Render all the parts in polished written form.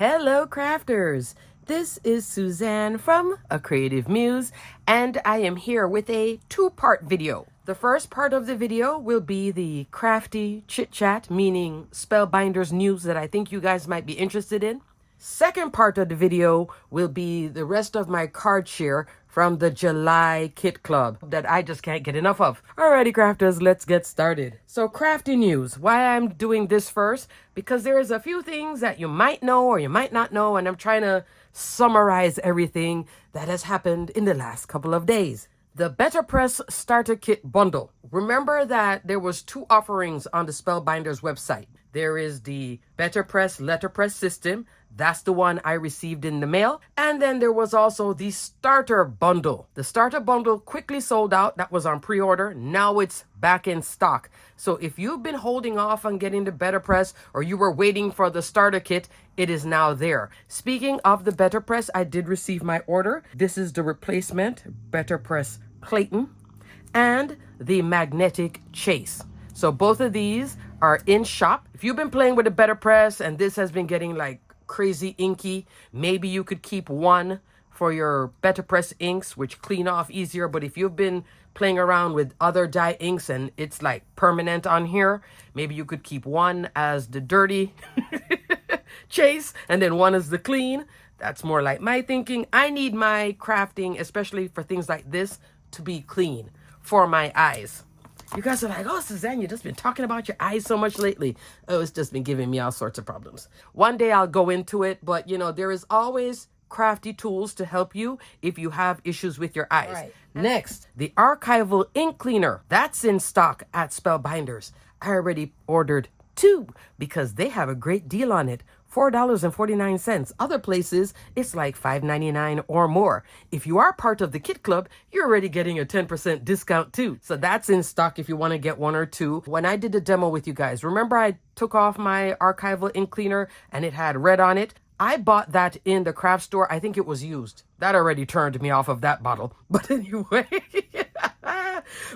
Hello, crafters! This is Suzanne from A Creative Muse, and I am here with a two-part video. The first part of the video will be the crafty chit-chat, meaning Spellbinders news that I think you guys might be interested in. Second part of the video will be the rest of my card share from the July Kit Club that I just can't get enough of. Alrighty, crafters, let's get started. So, crafty news. Why I'm doing this first? Because there's a few things that you might know or you might not know, and I'm trying to summarize everything that has happened in the last couple of days. The Better Press Starter Kit Bundle. Remember that there was two offerings on the Spellbinders website. There is the Better Press letterpress system. That's the one I received in the mail. And then there was also the starter bundle. The starter bundle quickly sold out. That was on pre-order. Now it's back in stock. So if you've been holding off on getting the Better Press or you were waiting for the starter kit, it is now there. Speaking of the Better Press, I did receive my order. This is the replacement Better Press Clayton and the magnetic chase. So both of these are in shop. If you've been playing with the Better Press and this has been getting like crazy inky, maybe you could keep one for your Better Press inks, which clean off easier. But if you've been playing around with other dye inks and it's like permanent on here, maybe you could keep one as the dirty chase and then one as the clean. That's more like my thinking. I need my crafting, especially for things like this, to be clean for my eyes. You guys are like, oh, Suzanne, you've just been talking about your eyes so much lately. Oh, it's just been giving me all sorts of problems. One day I'll go into it, but you know, there is always crafty tools to help you if you have issues with your eyes. Right. Next, the archival ink cleaner. That's in stock at Spellbinders. I already ordered two because they have a great deal on it. $4.49. Other places, it's like $5.99 or more. If you are part of the Kit Club, you're already getting a 10% discount too. So that's in stock if you want to get one or two. When I did the demo with you guys, remember I took off my archival ink cleaner and it had red on it? I bought that in the craft store. I think it was used. That already turned me off of that bottle. But anyway,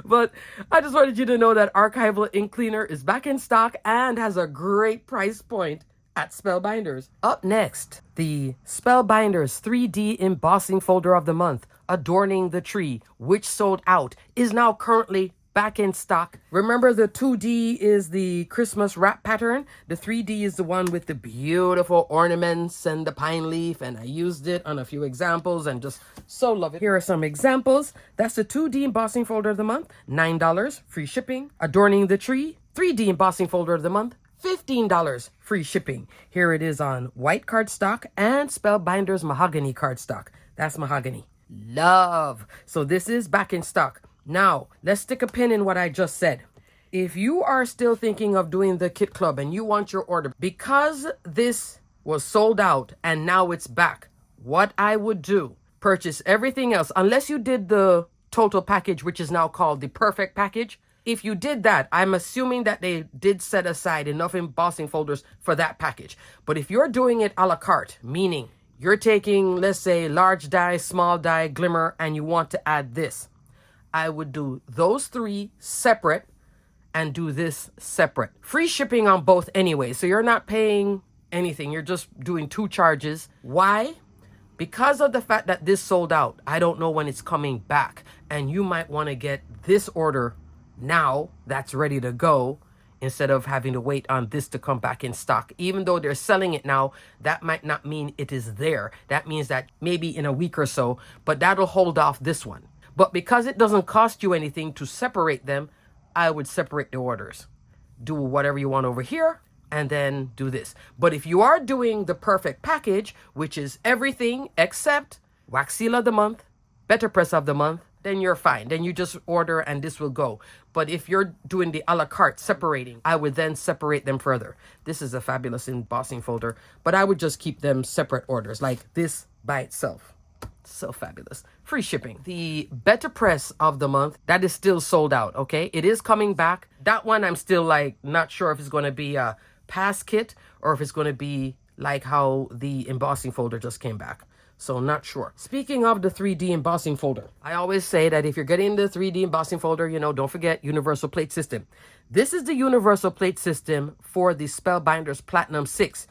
but I just wanted you to know that archival ink cleaner is back in stock and has a great price point at Spellbinders. Up next, the Spellbinders 3D embossing folder of the month, Adorning the Tree, which sold out, is now currently back in stock. Remember, the 2D is the Christmas wrap pattern. The 3D is the one with the beautiful ornaments and the pine leaf, and I used it on a few examples and just so love it. Here are some examples. That's the 2D embossing folder of the month, $9, free shipping. Adorning the Tree, 3D embossing folder of the month, $15, free shipping. Here it is on white cardstock and Spellbinders mahogany cardstock. That's mahogany. Love. So this is back in stock. Now, let's stick a pin in what I just said. If you are still thinking of doing the Kit Club and you want your order, because this was sold out and now it's back, what I would do, purchase everything else, unless you did the total package, which is now called the perfect package. If you did that, I'm assuming that they did set aside enough embossing folders for that package. But if you're doing it a la carte, meaning you're taking, let's say, large die, small die, glimmer, and you want to add this, I would do those three separate and do this separate. Free shipping on both anyway, so you're not paying anything. You're just doing two charges. Why? Because of the fact that this sold out, I don't know when it's coming back. And you might want to get this order now that's ready to go instead of having to wait on this to come back in stock. Even though they're selling it now, that might not mean it is there. That means that maybe in a week or so, but that'll hold off this one. But because it doesn't cost you anything to separate them, I would separate the orders. Do whatever you want over here and then do this. But if you are doing the perfect package, which is everything except Wax Seal of the Month, Better Press of the Month, then you're fine. Then you just order and this will go. But if you're doing the a la carte separating, I would then separate them further. This is a fabulous embossing folder, but I would just keep them separate orders, like this by itself. So fabulous. Free shipping. The Better Press of the Month, that is still sold out, okay? It is coming back. That one I'm still like not sure if it's going to be a pass kit or if it's going to be like how the embossing folder just came back. So not sure. Speaking of the 3D embossing folder, I always say that if you're getting the 3D embossing folder, you know, don't forget universal plate system. This is the universal plate system for the Spellbinders Platinum 6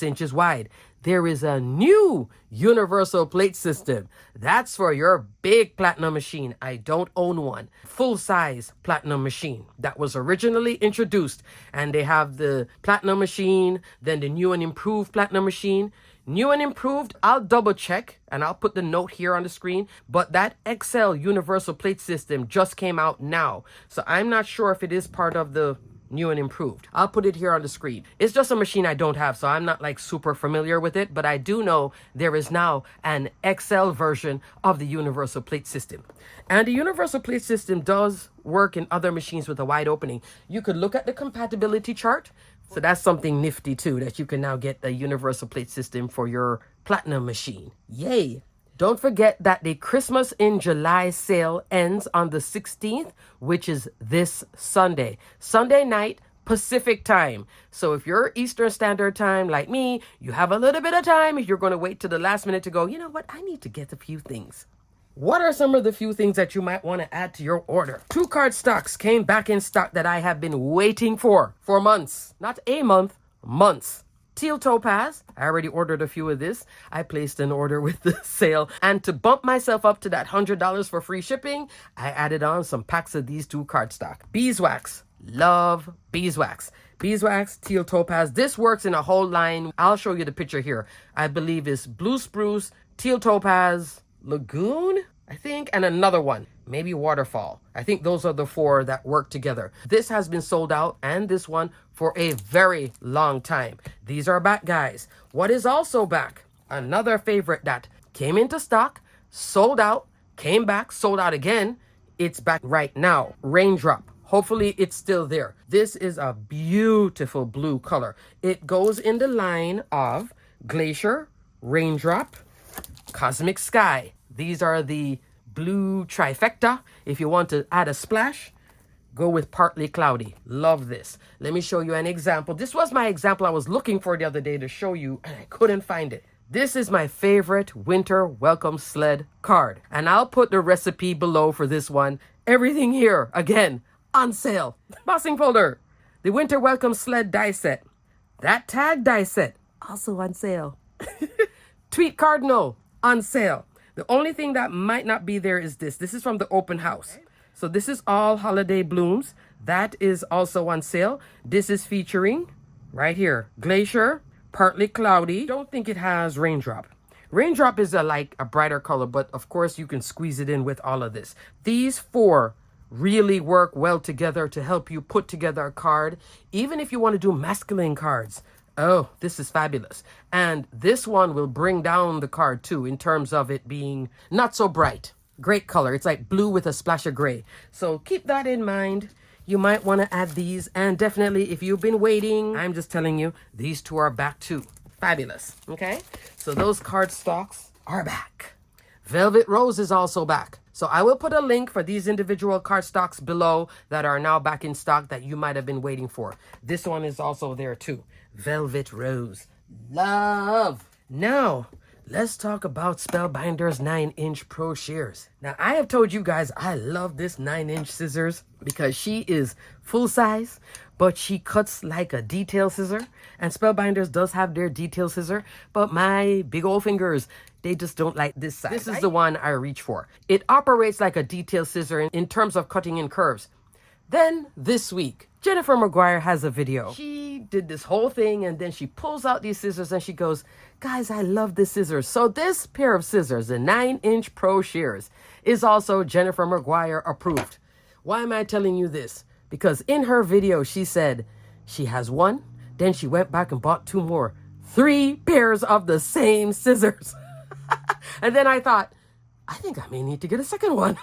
inches wide. there is a new universal plate system. That's for your big platinum machine. I don't own one. Full-size platinum machine that was originally introduced. And they have the platinum machine, then the new and improved platinum machine. New and improved, I'll double check and I'll put the note here on the screen. But that XL universal plate system just came out now. So I'm not sure if it is part of the new and improved. I'll put it here on the screen. It's just a machine I don't have, so I'm not like super familiar with it, but I do know there is now an XL version of the universal plate system. And the universal plate system does work in other machines with a wide opening. You could look at the compatibility chart. So that's something nifty too, that you can now get the universal plate system for your platinum machine. Yay! Don't forget that the Christmas in July sale ends on the 16th, which is this Sunday. Sunday night, Pacific time. So if you're Eastern Standard Time like me, you have a little bit of time if you're going to wait to the last minute to go, you know what, I need to get a few things. What are some of the few things that you might want to add to your order? 2 card stocks came back in stock that I have been waiting for months. Not a month, months. Teal Topaz, I already ordered a few of this. I placed an order with the sale. And to bump myself up to that $100 for free shipping, I added on some packs of these 2 cardstock. Beeswax, love beeswax. Beeswax, Teal Topaz. This works in a whole line. I'll show you the picture here. I believe it's Blue Spruce, Teal Topaz, Lagoon, I think, and another one, maybe Waterfall. I think those are the 4 that work together. This has been sold out, and this one for a very long time. These are back, guys. What is also back? Another favorite that came into stock, sold out, came back, sold out again. It's back right now. Raindrop. Hopefully it's still there. This is a beautiful blue color. It goes in the line of Glacier, Raindrop, Cosmic Sky. These are the blue trifecta. If you want to add a splash, go with Partly Cloudy. Love this. Let me show you an example. This was my example I was looking for the other day to show you, and I couldn't find it. This is my favorite winter welcome sled card. And I'll put the recipe below for this one. Everything here, again, on sale. Bossing folder. The winter welcome sled die set. That tag die set, also on sale. Tweet Cardinal, on sale. The only thing that might not be there is this. This is from the open house. So this is all holiday blooms. That is also on sale. This is featuring, right here, Glacier, Partly Cloudy. Don't think it has Raindrop. Raindrop is like a brighter color, but of course you can squeeze it in with all of this. These 4 really work well together to help you put together a card, even if you want to do masculine cards. Oh, this is fabulous. And this one will bring down the card too in terms of it being not so bright. Great color. It's like blue with a splash of gray. So keep that in mind. You might want to add these. And definitely if you've been waiting, I'm just telling you, these 2 are back too. Fabulous. Okay? So those card stocks are back. Velvet Rose is also back. So I will put a link for these individual card stocks below that are now back in stock that you might have been waiting for. This one is also there too. Velvet Rose. Love. Now, let's talk about Spellbinders 9-inch Pro Shears. Now, I have told you guys I love this 9-inch scissors because she is full size, but she cuts like a detail scissor. And Spellbinders does have their detail scissor, but my big old fingers, they just don't like this size. This is the one I reach for. It operates like a detail scissor in terms of cutting in curves. Then this week, Jennifer McGuire has a video. She did this whole thing and then she pulls out these scissors and she goes, guys, I love this scissors. So this pair of scissors, the 9-inch Pro Shears, is also Jennifer McGuire approved. Why am I telling you this? Because in her video, she said she has 1, then she went back and bought 2 more. 3 pairs of the same scissors. And then I thought, I think I may need to get a second one.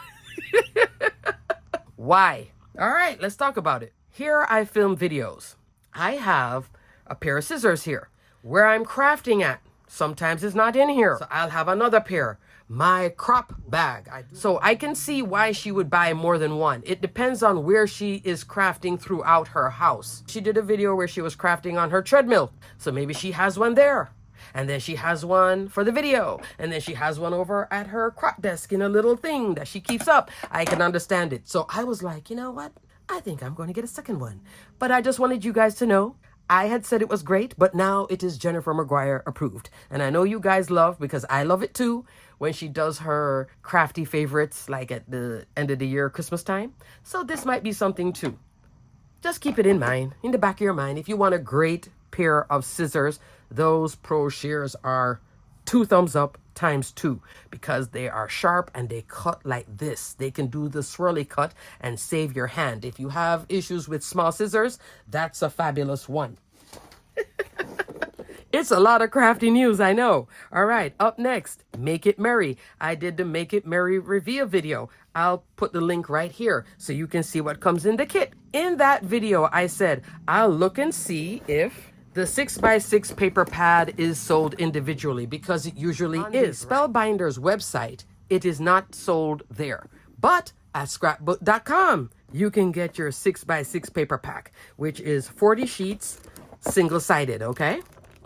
Why? All right, let's talk about it. Here I film videos. I have a pair of scissors here. Where I'm crafting at, sometimes it's not in here. So I'll have another pair. My crop bag. So I can see why she would buy more than 1. It depends on where she is crafting throughout her house. She did a video where she was crafting on her treadmill. So maybe she has one there. And then she has one for the video. And then she has one over at her crop desk in a little thing that she keeps up. I can understand it. So I was like, you know what? I think I'm going to get a second one. But I just wanted you guys to know I had said it was great, but now it is Jennifer McGuire approved. And I know you guys love, because I love it too, when she does her crafty favorites like at the end of the year, Christmas time. So this might be something too. Just keep it in mind, in the back of your mind. If you want a great pair of scissors, those Pro Shears are 2 thumbs up times 2, because they are sharp and they cut like this. They can do the swirly cut and save your hand. If you have issues with small scissors, that's a fabulous one. It's a lot of crafty news, I know. All right, up next, Make It Merry. I did the Make It Merry reveal video. I'll put the link right here so you can see what comes in the kit. In that video, I said, I'll look and see if the 6x6 paper pad is sold individually, because it usually is. Spellbinders website, it is not sold there. But at scrapbook.com, you can get your 6x6 paper pack, which is 40 sheets, single-sided, okay?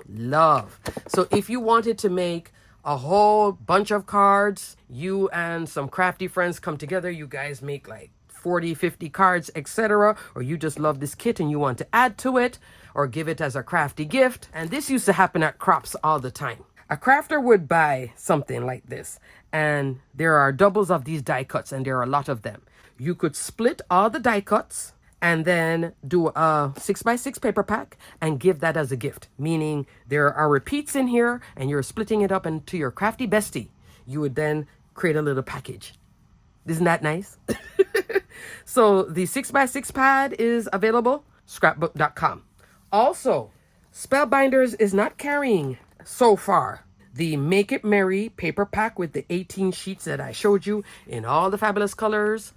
Love. So if you wanted to make a whole bunch of cards, you and some crafty friends come together, you guys make like 40, 50 cards, etc. Or you just love this kit and you want to add to it or give it as a crafty gift. And this used to happen at crops all the time. A crafter would buy something like this, and there are doubles of these die cuts, and there are a lot of them. You could split all the die cuts and then do a 6x6 paper pack and give that as a gift, meaning there are repeats in here and you're splitting it up into your crafty bestie. You would then create a little package. Isn't that nice? So the 6x6 pad is available, scrapbook.com. Also, Spellbinders is not carrying so far the Make It Merry paper pack with the 18 sheets that I showed you in all the fabulous colors,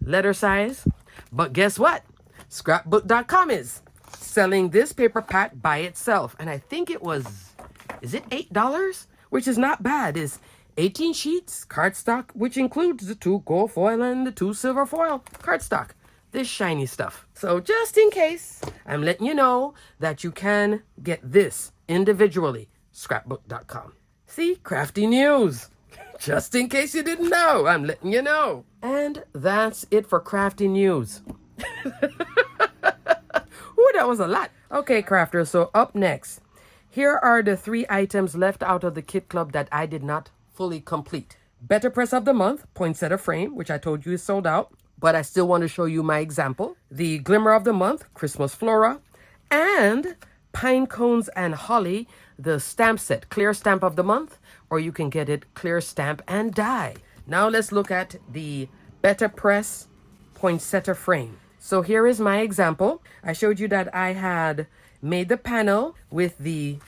letter size. But guess what? Scrapbook.com is selling this paper pack by itself. And I think it was, is it $8? Which is not bad. It's 18 sheets, cardstock, which includes the 2 gold foil and the 2 silver foil cardstock. This shiny stuff. So just in case, I'm letting you know that you can get this individually. Scrapbook.com. See? Crafty news. Just in case you didn't know, I'm letting you know. And that's it for crafty news. Ooh, that was a lot. Okay, crafters, so up next, here are the 3 items left out of the kit club that I did not fully complete. Better Press of the Month, poinsettia frame, which I told you is sold out, but I still want to show you my example. The Glimmer of the Month, Christmas Flora, and Pine Cones and Holly, the stamp set, Clear Stamp of the Month, or you can get it Clear Stamp and Die. Now let's look at the Better Press poinsettia frame. So here is my example. I showed you that I had made the panel with the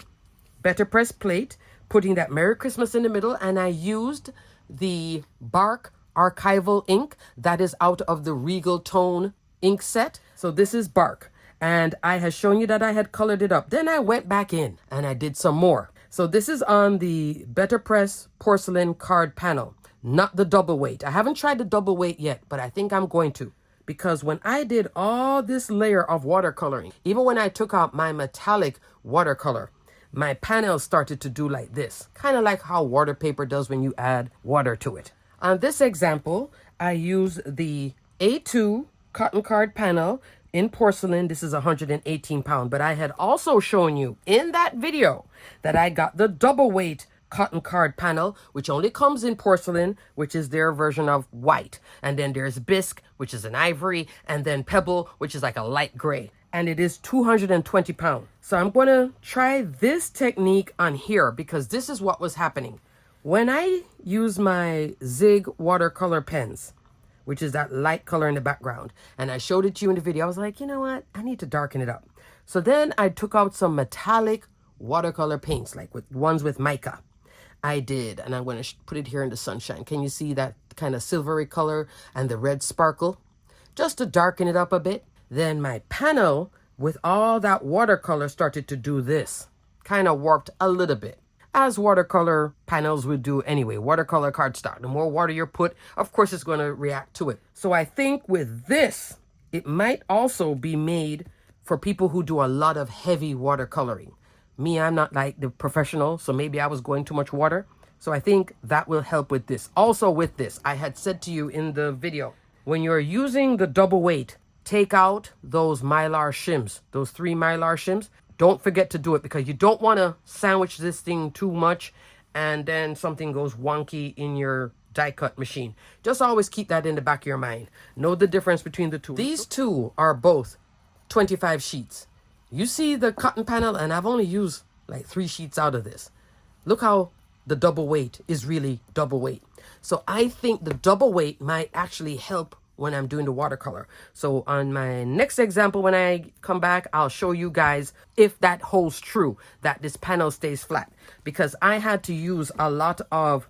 Better Press plate, putting that Merry Christmas in the middle, and I used the Bark archival ink that is out of the Regal Tone ink set. So this is Bark, and I had shown you that I had colored it up. Then I went back in and I did some more. So this is on the Better Press porcelain card panel, not the double weight. I haven't tried the double weight yet, but I think I'm going to, because when I did all this layer of watercoloring, even when I took out my metallic watercolor, my panel started to do like this, kind of like how water paper does when you add water to it. On this example, I use the A2 cotton card panel in porcelain. This is 118 pound, but I had also shown you in that video that I got the double weight cotton card panel, which only comes in porcelain, which is their version of white. And then there's bisque, which is an ivory, and then pebble, which is like a light gray. And it is 220 pounds. So I'm going to try this technique on here, because this is what was happening. When I use my Zig watercolor pens, which is that light color in the background, and I showed it to you in the video, I was like, you know what? I need to darken it up. So then I took out some metallic watercolor paints, like with ones with mica. I did, and I'm going to put it here in the sunshine. Can you see that kind of silvery color and the red sparkle? Just to darken it up a bit. Then my panel with all that watercolor started to do this. Kind of warped a little bit, as watercolor panels would do anyway. Watercolor cardstock. The more water you put, of course it's going to react to it. So I think with this, it might also be made for people who do a lot of heavy watercoloring. Me, I'm not like the professional, so maybe I was going too much water. So I think that will help with this. Also with this, I had said to you in the video, when you're using the double weight, take out those mylar shims, those 3 mylar shims. Don't forget to do it because you don't want to sandwich this thing too much and then something goes wonky in your die cut machine. Just always keep that in the back of your mind. Know the difference between the two. These two are both 25 sheets. You see the cotton panel, and I've only used like 3 sheets out of this. Look how the double weight is really double weight. So I think the double weight might actually help when I'm doing the watercolor. So on my next example, when I come back, I'll show you guys if that holds true, that this panel stays flat. Because I had to use a lot of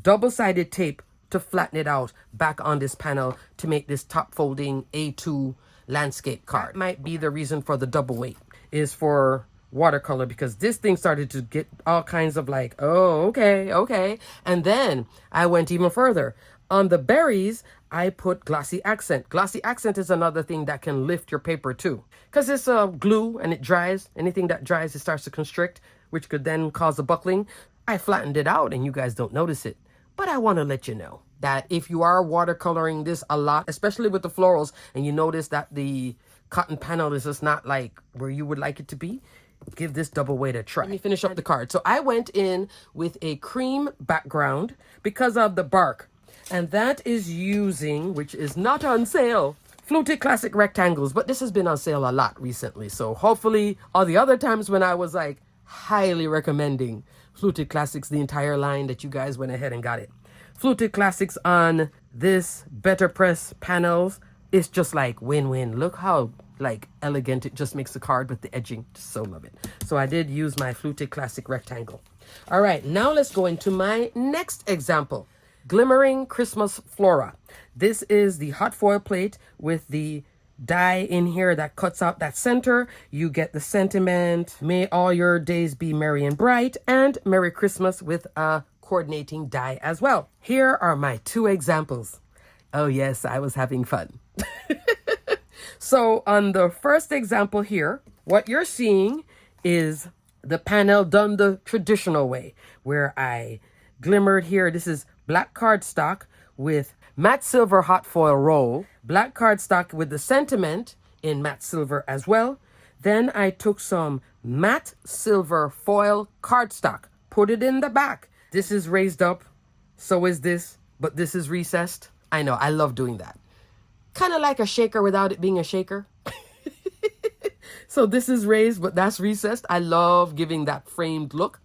double-sided tape to flatten it out back on this panel to make this top folding A2 landscape card. That might be the reason for the double weight, is for watercolor, because this thing started to get all kinds of like, oh, okay. And then I went even further. On the berries, I put glossy accent. Glossy accent is another thing that can lift your paper too, because it's a glue and it dries. Anything that dries, it starts to constrict, which could then cause a buckling. I flattened it out and you guys don't notice it. But I want to let you know that if you are watercoloring this a lot, especially with the florals, and you notice that the cotton panel is just not like where you would like it to be, give this double weight a try. Let me finish up the card. So I went in with a cream background because of the bark. And that is using, which is not on sale, Fluted Classic Rectangles. But this has been on sale a lot recently. So hopefully all the other times when I was like highly recommending Fluted Classics, the entire line, that you guys went ahead and got it. Fluted Classics on this Better Press panels, it's just like win-win. Look how like elegant it just makes the card with the edging. Just so love it. So I did use my Fluted Classic Rectangle. All right, now let's go into my next example. Glimmering Christmas Flora. This is the hot foil plate with the die in here that cuts out that center. You get the sentiment, may all your days be merry and bright, and Merry Christmas with a coordinating die as well. Here are my 2 examples. Oh yes, I was having fun. So on the first example here, what you're seeing is the panel done the traditional way, where I glimmered here. This is black cardstock with matte silver hot foil roll, black cardstock with the sentiment in matte silver as well. Then I took some matte silver foil cardstock, put it in the back. This is raised up, so is this, but this is recessed. I know, I love doing that. Kind of like a shaker without it being a shaker. So this is raised, but that's recessed. I love giving that framed look.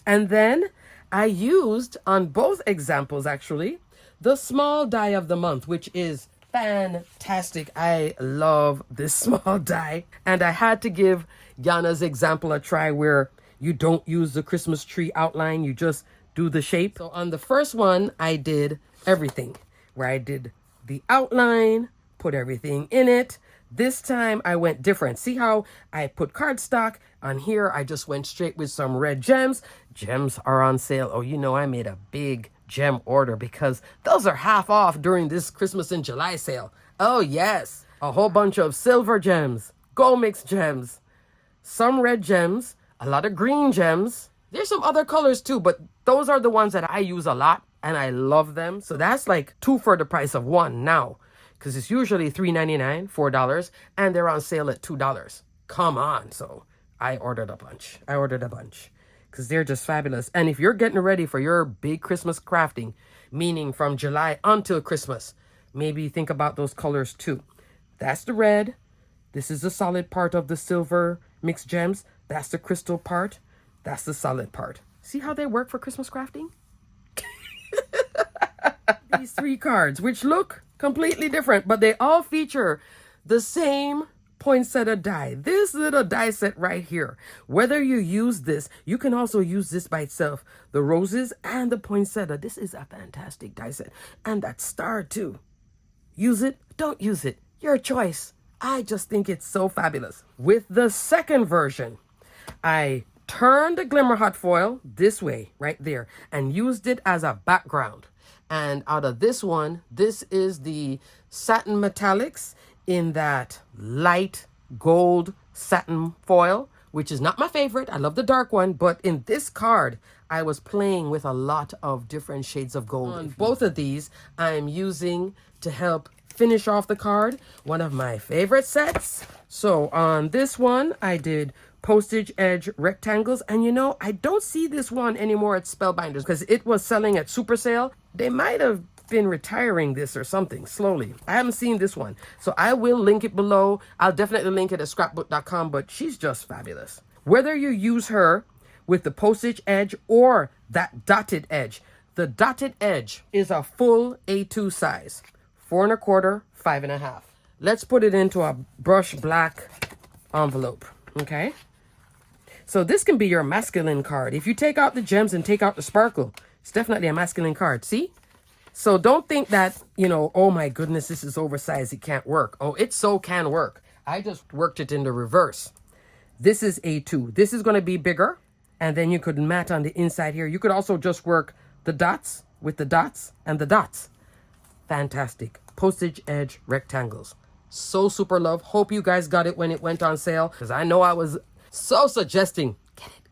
And then I used on both examples actually the small die of the month, which is fantastic. I love this small die. And I had to give Yana's example a try where you don't use the Christmas tree outline, you just do the shape. So on the first one, I did everything, where I did the outline, put everything in it. This time I went different. See how I put cardstock on here? I just went straight with some red gems. Gems are on sale. Oh, you know, I made a big gem order because those are half off during this Christmas in July sale. Oh yes, a whole bunch of silver gems, gold mix gems, some red gems, a lot of green gems. There's some other colors too, but those are the ones that I use a lot and I love them. So that's like 2 for the price of 1 now, because it's usually $3.99, $4, and they're on sale at $2. Come on. So I ordered a bunch. Because they're just fabulous. And if you're getting ready for your big Christmas crafting, meaning from July until Christmas, maybe think about those colors too. That's the red. This is the solid part of the silver mixed gems. That's the crystal part. That's the solid part. See how they work for Christmas crafting? These 3 cards, which look completely different, but they all feature the same poinsettia die. This little die set right here. Whether you use this, you can also use this by itself. The roses and the poinsettia. This is a fantastic die set. And that star too. Use it, don't use it. Your choice. I just think it's so fabulous. With the second version, I turned the glimmer hot foil this way, right there, and used it as a background. And out of this one, this is the satin metallics in that light gold satin foil, which is not my favorite. I love the dark one, but in this card, I was playing with a lot of different shades of gold. On both of these, I'm using to help finish off the card. One of my favorite sets. So on this one, I did postage edge rectangles. And you know, I don't see this one anymore at Spellbinders because it was selling at super sale. They might have been retiring this or something slowly. I haven't seen this one. So I will link it below. I'll definitely link it at scrapbook.com, but she's just fabulous. Whether you use her with the postage edge or that dotted edge, the dotted edge is a full A2 size, 4 1/4, 5 1/2. Let's put it into a brush black envelope, okay? So this can be your masculine card. If you take out the gems and take out the sparkle, it's definitely a masculine card, see? So don't think that, you know, oh my goodness, this is oversized, it can't work. Oh, it so can work. I just worked it in the reverse. This is A2. This is going to be bigger. And then you could mat on the inside here. You could also just work the dots with the dots and the dots. Fantastic. Postage edge rectangles. So super love. Hope you guys got it when it went on sale. Because I know I was so suggesting,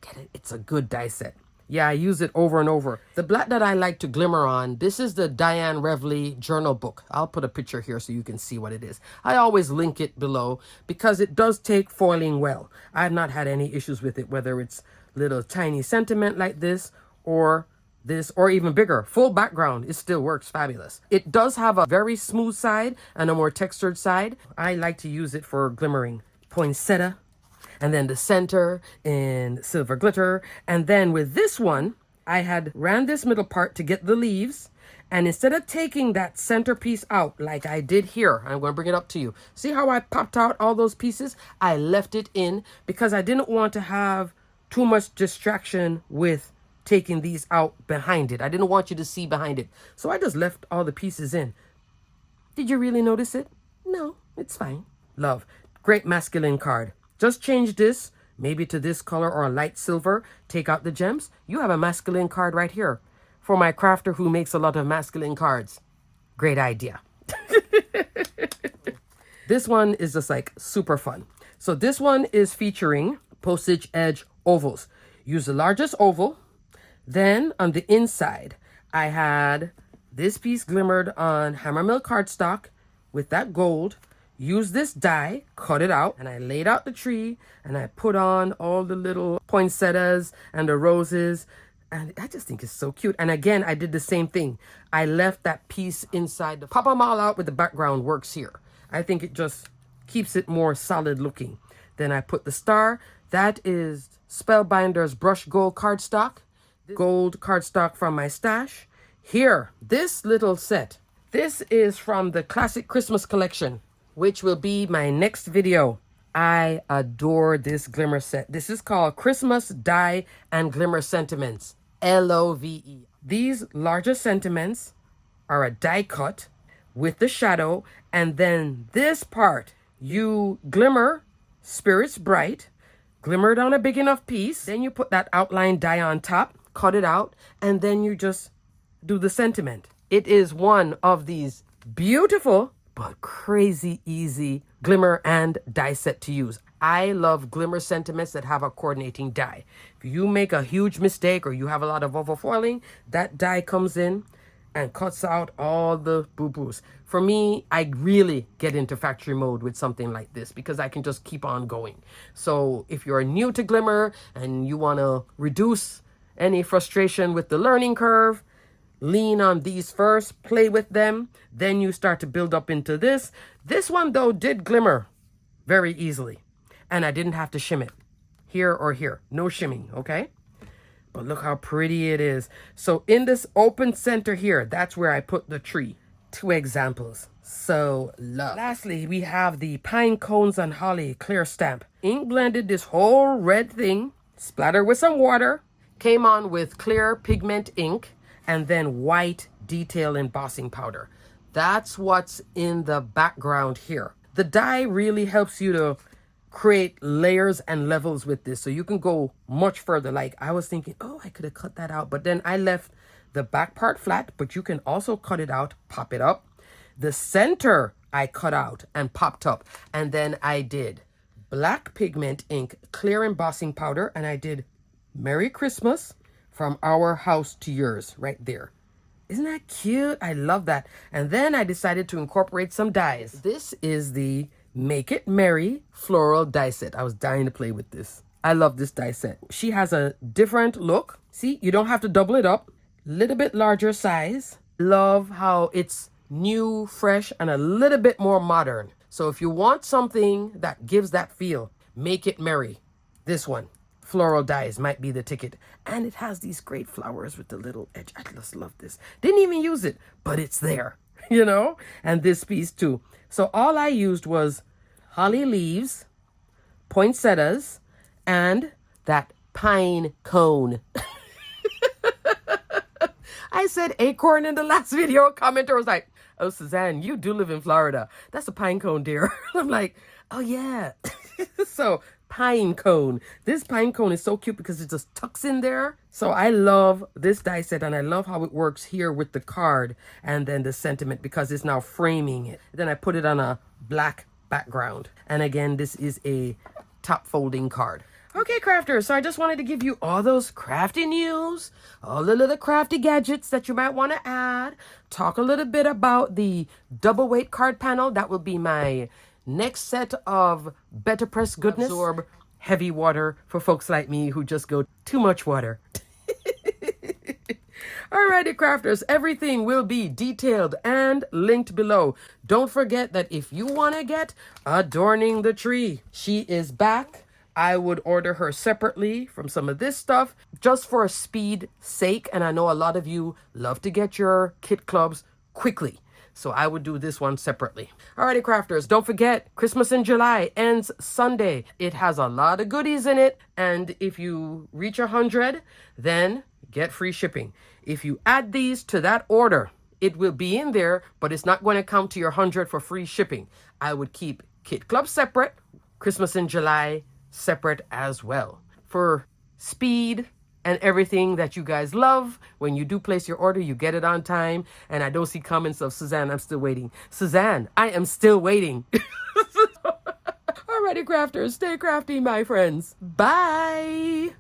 get it. It's a good die set. Yeah, I use it over and over. The black that I like to glimmer on, this is the Diane Revley journal book. I'll put a picture here so you can see what it is. I always link it below because it does take foiling well. I've not had any issues with it, whether it's little tiny sentiment like this, or even bigger. Full background, it still works fabulous. It does have a very smooth side and a more textured side. I like to use it for glimmering. Poinsettia. And then the center in silver glitter. And then with this one, I had ran this middle part to get the leaves. And instead of taking that centerpiece out like I did here, I'm going to bring it up to you. See how I popped out all those pieces? I left it in because I didn't want to have too much distraction with taking these out behind it. I didn't want you to see behind it. So I just left all the pieces in. Did you really notice it? No, it's fine. Love. Great masculine card. Just change this, maybe to this color or a light silver. Take out the gems. You have a masculine card right here. For my crafter who makes a lot of masculine cards. Great idea. This one is just like super fun. So this one is featuring postage edge ovals. Use the largest oval. Then on the inside, I had this piece glimmered on hammermill cardstock with that gold. Use this die, cut it out, and I laid out the tree, and I put on all the little poinsettias and the roses, and I just think it's so cute. And again, I did the same thing. I left that piece inside. Pop them all out with the background works here. I think it just keeps it more solid looking. Then I put the star. That is Spellbinders Brush Gold cardstock. Gold cardstock from my stash. Here, this little set. This is from the Classic Christmas collection, which will be my next video. I adore this glimmer set. This is called Christmas Die and Glimmer Sentiments. LOVE. These larger sentiments are a die cut with the shadow, and then this part, you glimmer Spirits Bright, glimmered on a big enough piece, then you put that outline die on top, cut it out, and then you just do the sentiment. It is one of these beautiful but crazy easy glimmer and die set to use. I love glimmer sentiments that have a coordinating die. If you make a huge mistake or you have a lot of overfoiling, that die comes in and cuts out all the boo-boos. For me, I really get into factory mode with something like this because I can just keep on going. So if you're new to glimmer and you want to reduce any frustration with the learning curve, lean on these first, play with them, then you start to build up into this. This one, though, did glimmer very easily, and I didn't have to shim it here or here. No shimming, okay? But look how pretty it is. So in this open center here, that's where I put the tree. 2 examples. So love. Lastly, we have the Pine Cones and Holly clear stamp. Ink blended this whole red thing, splattered with some water, came on with clear pigment ink, and then white detail embossing powder. That's what's in the background here. The die really helps you to create layers and levels with this, so you can go much further. Like I was thinking, oh, I could have cut that out, but then I left the back part flat, but you can also cut it out, pop it up. The center I cut out and popped up, and then I did black pigment ink, clear embossing powder, and I did Merry Christmas from our house to yours right there. Isn't that cute? I love that. And then I decided to incorporate some dies. This is the Make It Merry floral die set. I was dying to play with this. I love this die set. She has a different look. See, you don't have to double it up. Little bit larger size. Love how it's new, fresh, and a little bit more modern. So if you want something that gives that feel, Make It Merry. This one, floral dies, might be the ticket. And it has these great flowers with the little edge. I just love this. Didn't even use it, but it's there, you know? And this piece too. So all I used was holly leaves, poinsettias, and that pine cone. I said acorn in the last video. A commenter was like, oh, Suzanne, you do live in Florida. That's a pine cone, dear. I'm like, oh, yeah. So pine cone. This pine cone is so cute because it just tucks in there. So I love this die set, and I love how it works here with the card and then the sentiment because it's now framing it. Then I put it on a black background. And again, this is a top folding card. Okay, crafters, so I just wanted to give you all those crafty news, all the little crafty gadgets that you might want to add, talk a little bit about the double weight card panel. That will be my next set of Better Press goodness. Absorb heavy water for folks like me who just go too much water. Alrighty, crafters, everything will be detailed and linked below. Don't forget that if you want to get Adorning the Tree, she is back. I would order her separately from some of this stuff just for speed sake. And I know a lot of you love to get your kit clubs quickly. So I would do this one separately. Alrighty, crafters, don't forget Christmas in July ends Sunday. It has a lot of goodies in it. And if you reach 100, then get free shipping. If you add these to that order, it will be in there, but it's not going to count to your 100 for free shipping. I would keep kit club separate, Christmas in July separate as well. For speed and everything that you guys love, when you do place your order, you get it on time. And I don't see comments of Suzanne, I'm still waiting. Suzanne, I am still waiting. Alrighty, crafters, stay crafty, my friends. Bye.